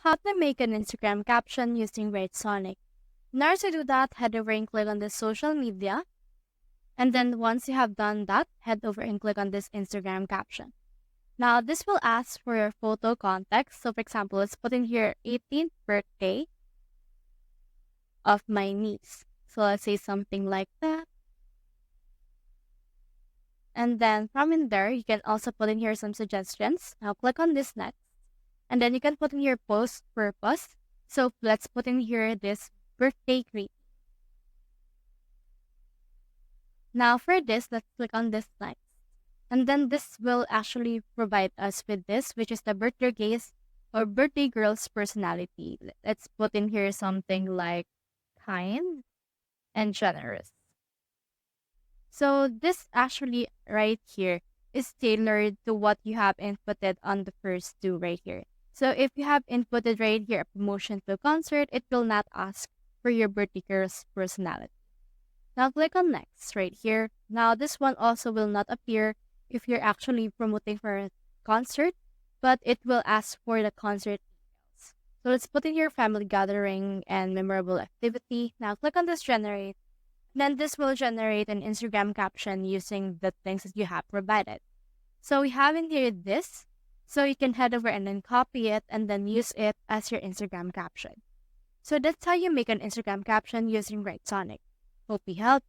How to make an Instagram caption using WriteSonic. In order to do that, head over and click on this social media. And then once you have done that, head over and click on this Instagram caption. Now, this will ask for your photo context. So, for example, let's put in here 18th birthday of my niece. So, let's say something like that. And then from in there, you can also put in here some suggestions. Now, click on this next. And then you can put in your post purpose. So, let's put in here this birthday greet. Now, for this, let's click on this next. And then this will actually provide us with this, which is the birthday gaze or birthday girl's personality. Let's put in here something like kind and generous. So this actually right here is tailored to what you have inputted on the first two right here. So if you have inputted right here a promotion to a concert, it will not ask for your birthday girl's personality. Now click on next right here. Now this one also will not appear if you're actually promoting for a concert, but it will ask for the concert details. So let's put in your family gathering and memorable activity. Now click on this generate. Then this will generate an Instagram caption using the things that you have provided. So we have in here this. So you can head over and then copy it and then use it as your Instagram caption. So that's how you make an Instagram caption using WriteSonic. Hope we helped.